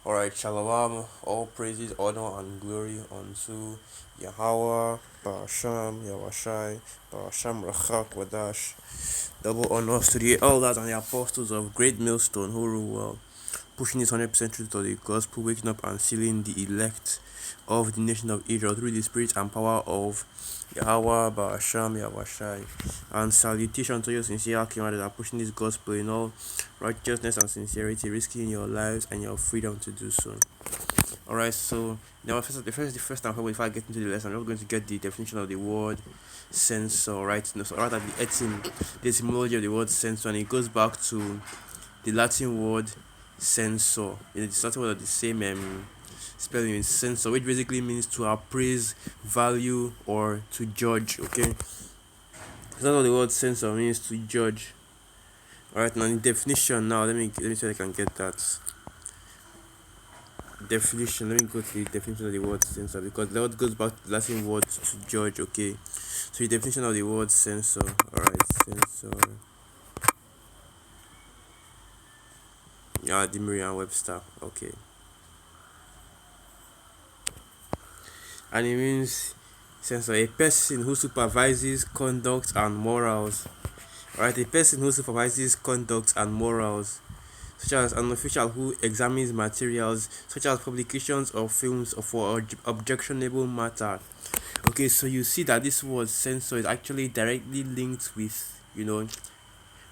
Alright, Shalom, all praises, honor, and glory unto Yahweh, Barasham, Yawashai, Barasham, Rachak, Wadash. Double honors to the elders and the apostles of Great Millstone who rule well, pushing this 100% truth of the gospel, waking up and sealing the elect of the nation of Israel through the spirit and power of Yahweh, Barasham, Yawashai. And salutation to you, sincere Kimada, that are pushing this gospel in all righteousness and sincerity, risking your lives and your freedom to do so. Alright, so now the first time before I get into the lesson, I'm just going to get the definition of the word sensor, right? No, so rather the etymology of the word sensor, and it goes back to the Latin word sensor. It's Latin word of the same spelling in sensor, which basically means to appraise, value, or to judge. Okay, so that's what the word sensor means, to judge. Alright, now in definition, now let me see if I can get that definition. Let me go to the definition of the word sensor, because the word goes back to the Latin word to judge. Okay, so the definition of the word sensor. Alright, sensor. Yeah, the Merriam-Webster. Okay, and it means sensor, a person who supervises conduct and morals. Alright, a person who supervises conduct and morals, such as an official who examines materials such as publications of films for objectionable matter. Okay, so you see that this word censor is actually directly linked with,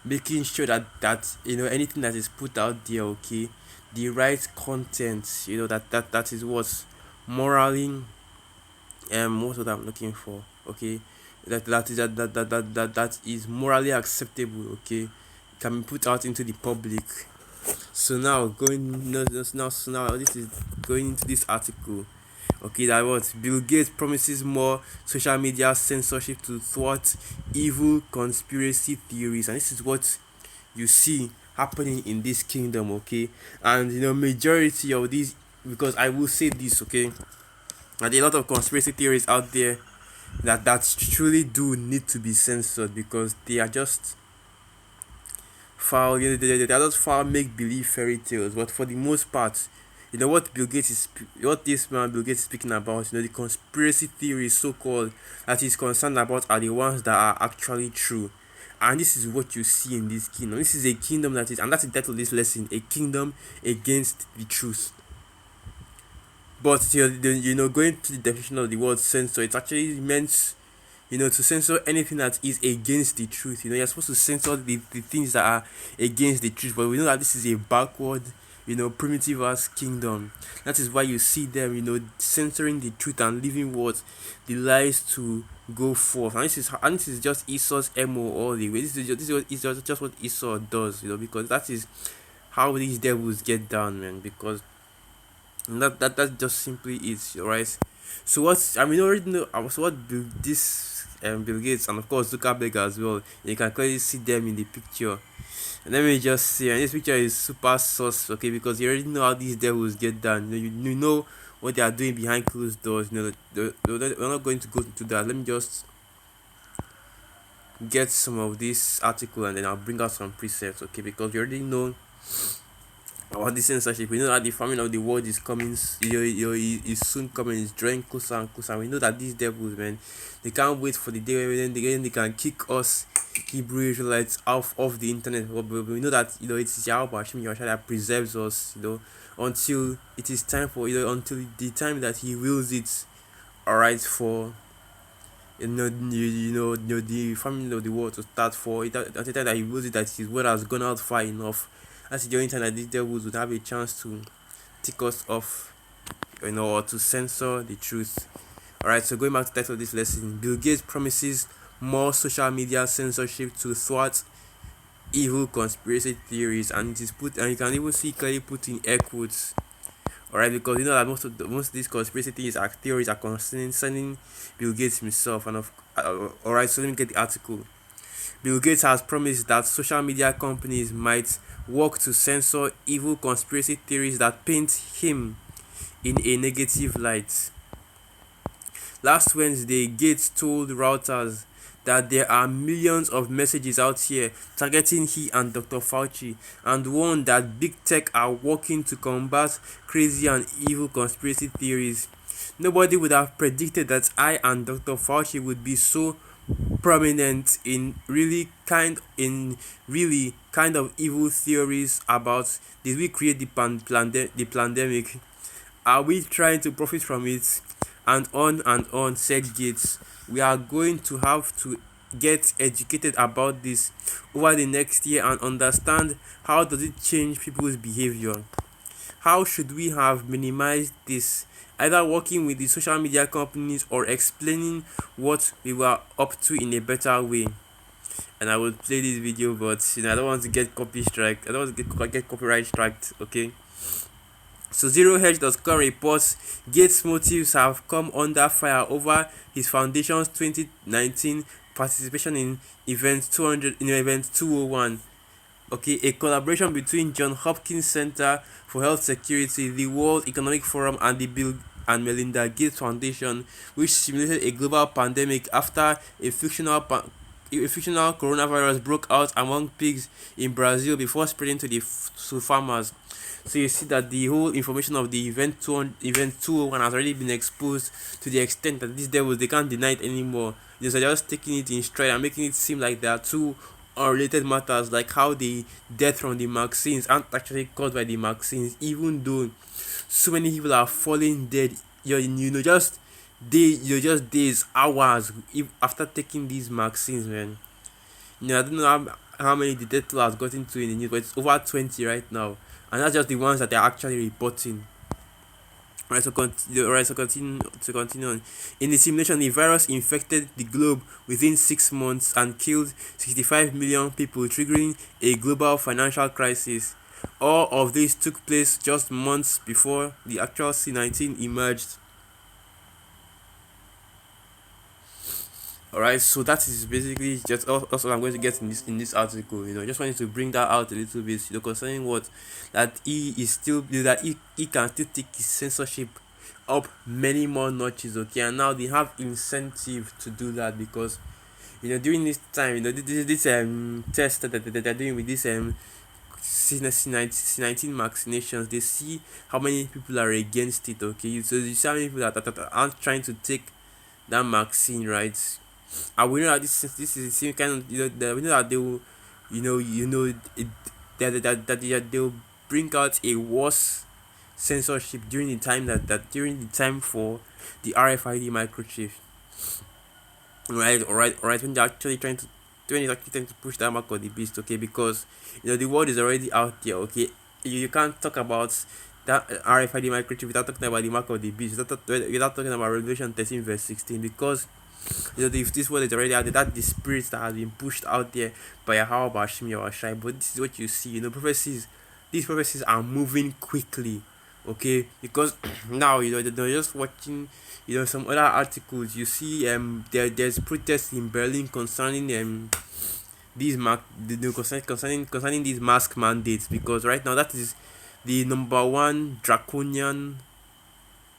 making sure that anything that is put out there, okay, the right content, that is what's morally, what's what I'm looking for, okay, that is morally acceptable, okay, can be put out into the public. So now going no, no, now so now this is going into this article. Okay, that what Bill Gates promises more social media censorship to thwart evil conspiracy theories, and this is what you see happening in this kingdom. Okay, and majority of these, because I will say this, okay, and a lot of conspiracy theories out there that truly do need to be censored, because they are just foul. They are just foul make believe fairy tales. But for the most part, what this man Bill Gates is speaking about, the conspiracy theories so called that he's concerned about are the ones that are actually true. And this is what you see in this kingdom. This is a kingdom that is, and that's the title of this lesson, a kingdom against the truth. But going to the definition of the word censor, it's actually meant, to censor anything that is against the truth. You're supposed to censor the things that are against the truth. But we know that this is a backward, primitive ass kingdom. That is why you see them, censoring the truth and leaving what the lies to go forth. And this is just Esau's MO all the way. This is just what Esau does, because that is how these devils get down, man. Because that just simply is, right. So what I mean already know, so what this Bill Gates and of course Zuckerberg as well, you can clearly see them in the picture. And let me just say, and this picture is super sus, okay, because you already know how these devils get done. You know what they are doing behind closed doors. We're not going to go into that. Let me just get some of this article and then I'll bring out some precepts, okay, because you already know about the censorship. We know that the famine of the world is coming, is soon coming, is drawing closer and closer. We know that these devils, man, they can't wait for the day when they can kick us Hebrew Israelites off the internet. But we know that it is Yahweh Hashem Yahweh that preserves us, until it is time for, until the time that He wills it. Alright, for the family of the world to start, for it at the time that He wills it, that His word has gone out far enough. That's the only time that these devils would have a chance to tick us off, or to censor the truth. Alright, so going back to the title of this lesson, Bill Gates promises more social media censorship to thwart evil conspiracy theories, and it is put, and you can even see clearly put in air quotes. Alright, because you know that most of these conspiracy theories are concerning Bill Gates himself, and alright, so let me get the article. Bill Gates has promised that social media companies might work to censor evil conspiracy theories that paint him in a negative light. Last Wednesday, Gates told Reuters that there are millions of messages out here targeting he and Dr. Fauci, and one that big tech are working to combat crazy and evil conspiracy theories. Nobody would have predicted that I and Dr. Fauci would be so prominent in really kind of evil theories about, did we create the pandemic? Are we trying to profit from it? And on, said Gates. We are going to have to get educated about this over the next year and understand how does it change people's behavior. How should we have minimized this? Either working with the social media companies or explaining what we were up to in a better way. And I will play this video, but I don't want to get copy strike. I don't want to get copyright striked. Okay. So ZeroHedge.com reports Gates' motives have come under fire over his foundation's 2019 participation in Event 201. Okay, a collaboration between John Hopkins Center for Health Security, the World Economic Forum, and the Bill and Melinda Gates Foundation, which simulated a global pandemic after a fictional coronavirus broke out among pigs in Brazil before spreading to farmers. So you see that the whole information of the event 201 has already been exposed to the extent that these devils, they can't deny it anymore. They're just taking it in stride and making it seem like there are two unrelated matters, like how the death from the vaccines aren't actually caused by the vaccines, even though so many people are falling dead. Just days, hours if after taking these vaccines, man. I don't know how many the death toll has gotten to in the news, but it's over 20 right now, and that's just the ones that they're actually reporting. Continue on. In the simulation, the virus infected the globe within 6 months and killed 65 million people, triggering a global financial crisis. All of this took place just months before the actual C-19 emerged. Alright, so that is basically just also I'm going to get in this article. Just wanted to bring that out a little bit. Concerning what that he is still that he can still take his censorship up many more notches. Okay, and now they have incentive to do that because during this time, this test that they're doing with this C19 vaccinations, they see how many people are against it. Okay, so you see how many people that aren't trying to take that vaccine, right? And we know that this is the same kind of we know that they will that they will bring out a worse censorship during the time during the time for the RFID microchip, right, when they're actually trying to push that mark of the beast. Okay, because the word is already out there. Okay, you can't talk about that RFID microchip without talking about the mark of the beast, without talking about Revelation 13 verse 16, because if this word is already out there, that the spirit that has been pushed out there by Yahweh Bashim Yahweh. But this is what you see, these prophecies are moving quickly. Okay, because now they're just watching some other articles. You see there's protests in Berlin concerning concerning these mask mandates, because right now that is the number one draconian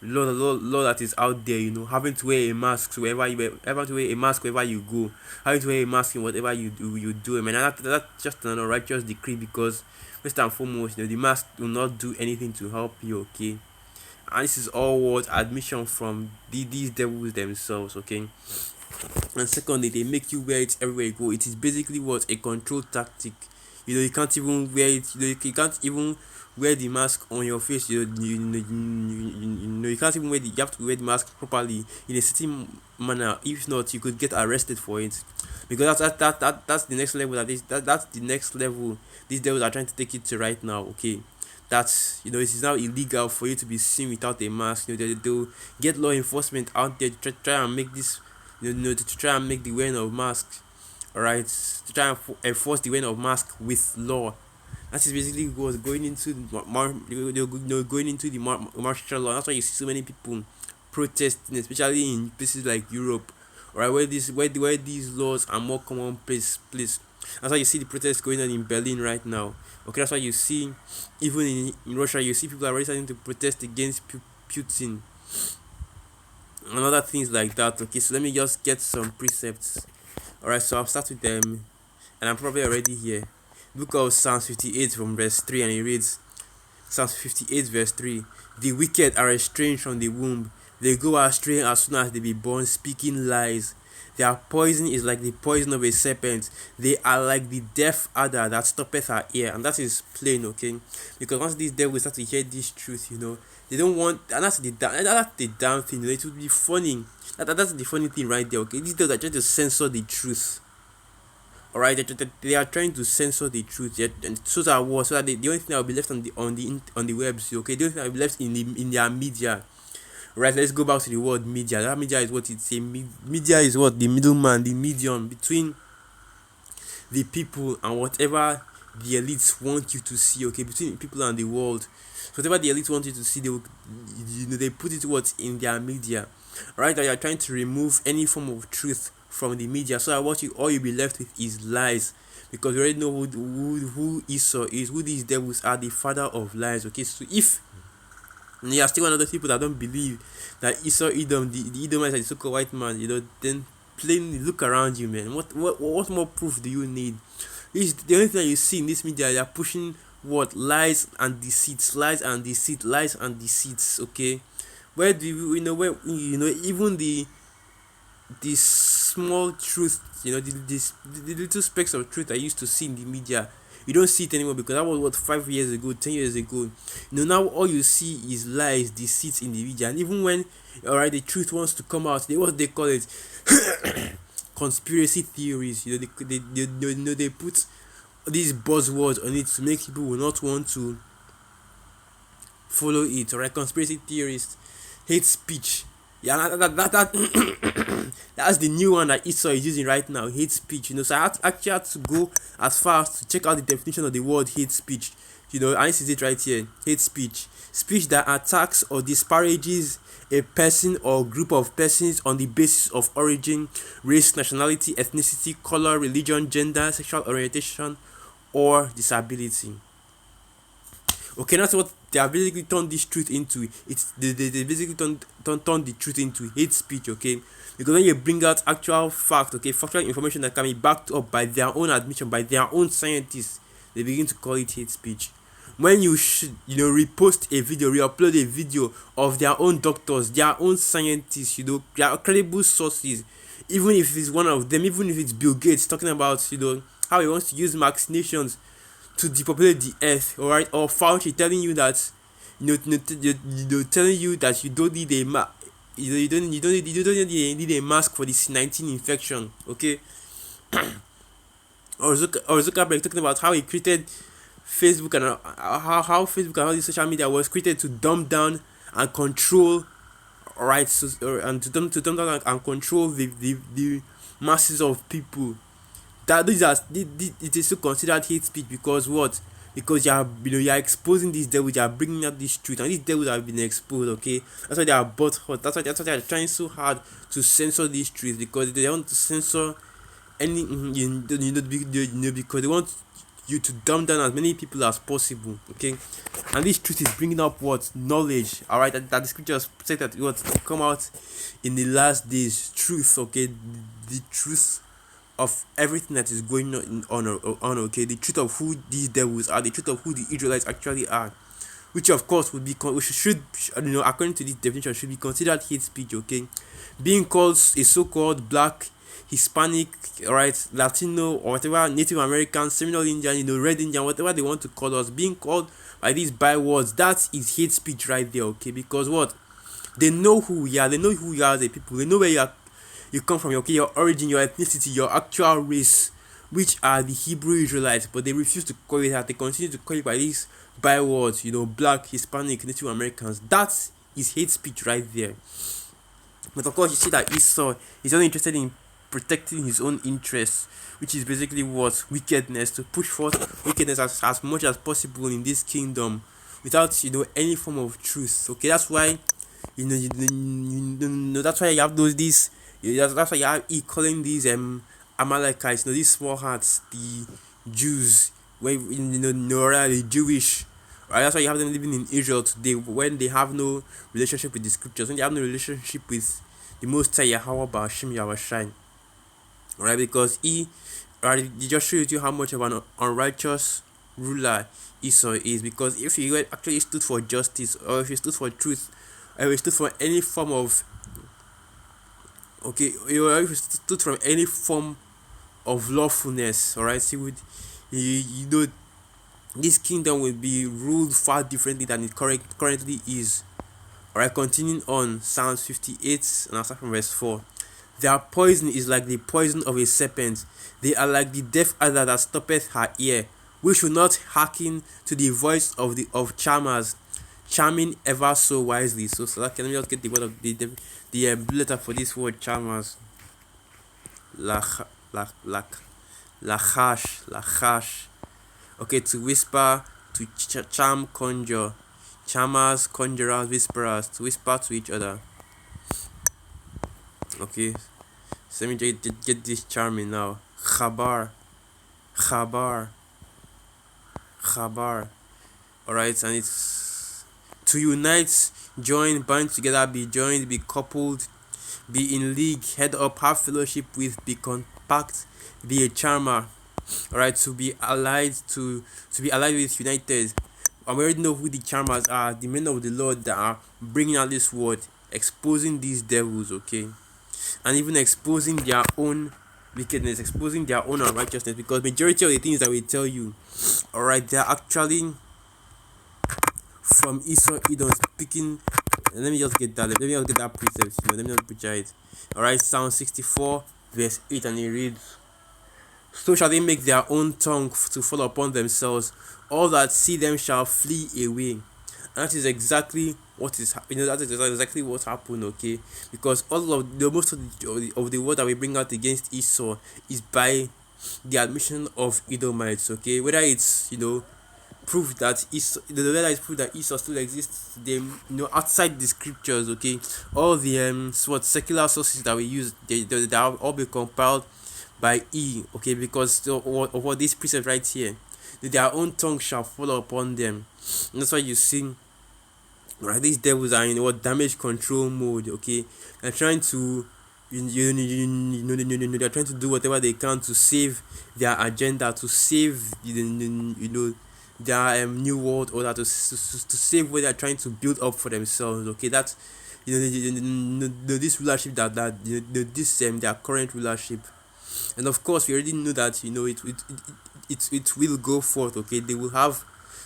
law that is out there. Having to wear a mask wherever you go, having to wear a mask in whatever you do. I mean, that's just an unrighteous decree, because first and foremost, the mask will not do anything to help you. Okay, and this is all what admission from these devils themselves. Okay, and secondly, they make you wear it everywhere you go. It is basically what a control tactic. You can't even wear it. You can't even wear the mask on your face. You can't even you have to wear the mask properly in a certain manner. If not, you could get arrested for it, because that's the next level. That's the next level these devils are trying to take it to right now. Okay, that's it is now illegal for you to be seen without a mask. They'll get law enforcement out there to try and make this to try and make the wearing of masks, alright, to try and enforce the wearing of mask with law. That is basically what's going into going into the martial law. That's why you see so many people protesting, especially in places like Europe, right, where these laws are more commonplace. That's why you see the protests going on in Berlin right now. Okay, that's why you see even in Russia, you see people are already starting to protest against Putin and other things like that. Okay, so let me just get some precepts. Alright, so I'll start with them, and I'm probably already here. Book of Psalms 58 from verse 3, and it reads, Psalms 58 verse 3, the wicked are estranged from the womb. They go astray as soon as they be born, speaking lies. Their poison is like the poison of a serpent. They are like the deaf adder that stoppeth her ear. And that is plain, okay? Because once these devils start to hear this truth, they don't want, and that's the damn thing. It would be funny. That's the funny thing right there, okay? These devils are trying to censor the truth. Alright, they are trying to censor the truth. And so that was so that the only thing that will be left on the webs, okay? The only thing that will be left in their media. Right, let's go back to the word media. That media is what it's a media is what the middleman, the medium between the people and whatever the elites want you to see, okay, between the people and the world. So whatever the elites want you to see, they put it what in their media. Right, that you are trying to remove any form of truth from the media, so that all you'll be left with is lies, because you already know who Esau is, who these devils are, the father of lies. Okay, so if there are still one other people that don't believe that Esau Edom, the Edomites are the so-called white man, then plainly look around you, man. What more proof do you need? This the only thing that you see in this media. They are pushing what lies and deceits, lies and deceit, lies and deceits. Okay, where do where even the small truth, the little specks of truth I used to see in the media, you don't see it anymore, because that was what 5 years ago, 10 years ago. Now all you see is lies, deceit in the media. And even when alright, the truth wants to come out, what they call it, conspiracy theories. They put these buzzwords on it to make people will not want to follow it. Alright, conspiracy theorists, hate speech. Yeah, that's the new one that Esau is using right now, hate speech. So actually had to go as far as to check out the definition of the word hate speech. And this is it right here. Hate speech: speech that attacks or disparages a person or group of persons on the basis of origin, race, nationality, ethnicity, color, religion, gender, sexual orientation, or disability. Okay, that's what they have basically turned this truth into. They basically turn the truth into hate speech, okay? Because when you bring out actual fact, okay, factual information that can be backed up by their own admission, by their own scientists, they begin to call it hate speech. When you should repost a video, re-upload a video of their own doctors, their own scientists, their credible sources, even if it's one of them, even if it's Bill Gates talking about how he wants to use vaccinations to depopulate the earth, alright, or Fauci telling you that telling you that you don't need a need a mask for this 19 infection, okay? or Zuckerberg talking about how he created Facebook, and how Facebook and all this social media was created to dumb down and control, alright, and to dumb down and control the masses of people. That it is still considered hate speech, because what? Because you are exposing these devils, you are bringing out this truth, and these devils have been exposed. Okay, that's why they are both hot. That's why they are trying so hard to censor these truths, because they want to censor any because they want you to dumb down as many people as possible. Okay, and this truth is bringing up what? Knowledge. All right, that the scriptures say that what come out in the last days. Truth. Okay, the truth of everything that is going on, okay, the truth of who these devils are, the truth of who the Israelites actually are, which of course would be should according to this definition, should be considered hate speech. Okay, being called a so-called black, Hispanic, right, Latino, or whatever, Native American, Seminole Indian, Red Indian, whatever they want to call us, being called by these bywords, that is hate speech right there. Okay, because what? They know who we are, they know who we are as a people, they know where you come from, okay, your origin, your ethnicity, your actual race, which are the Hebrew Israelites, but they refuse to call it that. They continue to call it by these bywords, black, Hispanic, Native Americans. That is hate speech right there. But of course, you see that Esau is only interested in protecting his own interests, which is basically what? Wickedness, to push forth wickedness as much as possible in this kingdom without any form of truth. Okay, that's why that's why you have that's why you have calling these Amalekites, these small hearts, the Jews, when the Jewish. Right, that's why you have them living in Israel today, when they have no relationship with the scriptures, when they have no relationship with the Most High Yahweh Ba'ashim Yahweh. right? Because right, it just shows you how much of an unrighteous ruler Esau is. Because if he had actually stood for justice, or if he stood for truth, or if he stood for any form of, okay, or if he stood from any form of lawfulness, all right, he would, you know, this kingdom will be ruled far differently than it currently is. All right, continuing on, Psalms 58, and I'll start from verse 4. Their poison is like the poison of a serpent. They are like the deaf adder that stoppeth her ear. We should not hearken to the voice of charmers, charming ever so wisely. So let me just get the word of the letter for this word charmers. Lach, lach, lach, lachash. Okay, to whisper, to charm, conjure. Charmers, conjurers, whisperers, to whisper to each other. Okay, so let me get this charming now. Khabar, khabar, khabar. Alright, and it's to unite, join, bind together, be joined, be coupled, be in league, head up, have fellowship with, be compact, be a charmer. Alright, to be allied to be allied with, united. I already know who the charmers are, the men of the Lord that are bringing out this word, exposing these devils, okay, and even exposing their own wickedness, exposing their own unrighteousness, because majority of the things that we tell you, all right, they are actually from Esau Edom speaking. Let me just get that. Let me just get that precept. Let me just butcher it. All right, Psalm 64, verse 8, and it reads, "So shall they make their own tongue to fall upon themselves. All that see them shall flee away." And that is exactly what is that is exactly what happened, okay, because all of the most of the word that we bring out against Esau is by the admission of Edomites, okay, whether it's proof that Esau, the whether it's proof that Esau still exists, them outside the scriptures, okay, all the what secular sources that we use, they have all been compiled by okay, because of what this precept right here, their own tongue shall fall upon them. And that's why you see, right, these devils are in what damage control mode, okay, they're trying to they're trying to do whatever they can to save their agenda, to save their new world order, to save what they're trying to build up for themselves, okay. That's this rulership that this their current rulership. And of course we already know that it will go forth, okay, they will have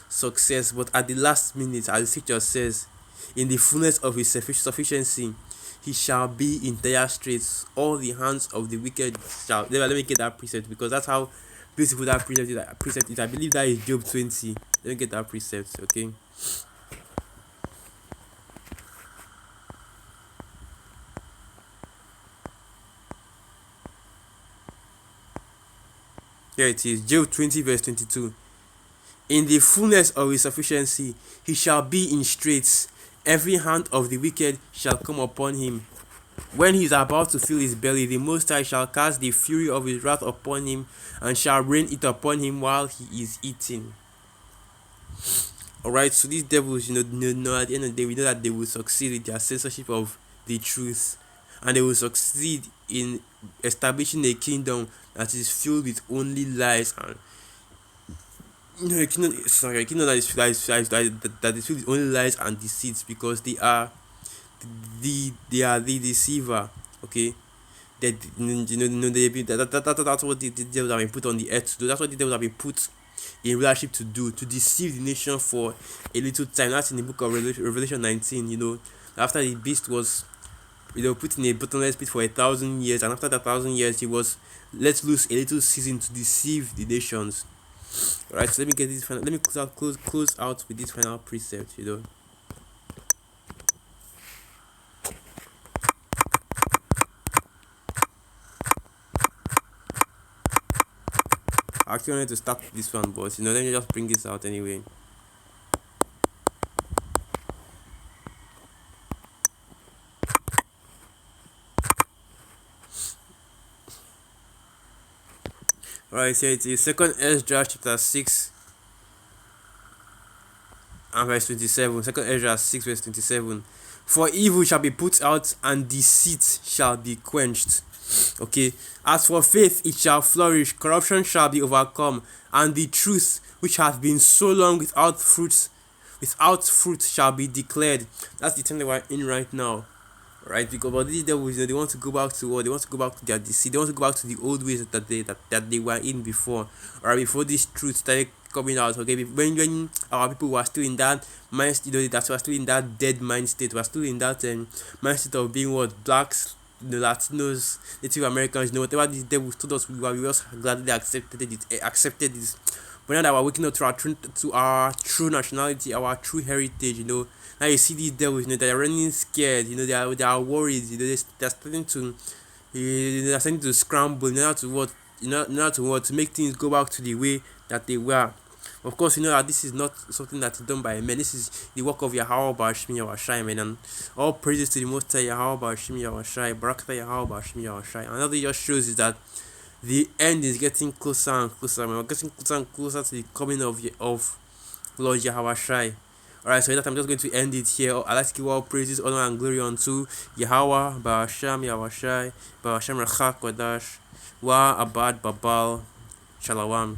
success, but at the last minute, as the scripture says, in the fullness of his sufficiency, he shall be in dire straits. All the hands of the wicked shall. Let me get that precept, because that's how beautiful that precept is. I believe that is Job 20. Let me get that precept, okay. Here it is, Job 20, verse 22. In the fullness of his sufficiency, he shall be in straits. Every hand of the wicked shall come upon him. When he is about to fill his belly, the Most High shall cast the fury of his wrath upon him, and shall rain it upon him while he is eating. Alright, so these devils, at the end of the day, we know that they will succeed in their censorship of the truth, and they will succeed in establishing a kingdom that is filled with only lies and a kingdom that is filled with only lies and deceits, because they are the deceiver, okay. That that's what the devils have been put on the earth to do. That's what the devils have been put in rulership to do, to deceive the nation for a little time. That's in the book of Revelation 19. After the beast was put in a bottomless pit for 1,000 years, and after that 1,000 years he was let loose a little season to deceive the nations. Alright, so let me get this final. Let me close out with this final precept. I actually wanted to start this one, but let me just bring this out anyway. Alright, so it is second Esdras chapter 6, and verse 27. Second Ezra 6 verse 27. For evil shall be put out, and deceit shall be quenched. Okay. As for faith, it shall flourish, corruption shall be overcome, and the truth which hath been so long without fruit shall be declared. That's the time that we're in right now. Right, because but these devils, they want to go back to what they want to go back to their deceit. They want to go back to the old ways that they were in before, or before this truth started coming out. Okay, when our people were still in that mind, that we're still in that dead mind state. We're still in that mind state of being what blacks, Latinos, Native Americans. Whatever these devils told us, we just gladly accepted this. But now that we're waking up to our true nationality, our true heritage, now you see these devils, they're running scared, they are worried, they're starting to, they're starting to scramble, in order to what, to make things go back to the way that they were. Of course, that this is not something that is done by men. This is the work of Yahweh Bashmi Yahweh man. And all praises to the Most High Yahweh Bashmi Yahweh, Barakata Yahweh Bashmi Yahweh. Another just shows is that the end is getting closer and closer. We're getting closer and closer to the coming of Lord Yahweh Shai. Alright, so with that I'm just going to end it here. I like to give all praises, honor, and glory unto Yahweh, Ba'asham, Yahweh Shai, Ba'asham Rachak Wadash, Wa Abad Babal, Shalawam.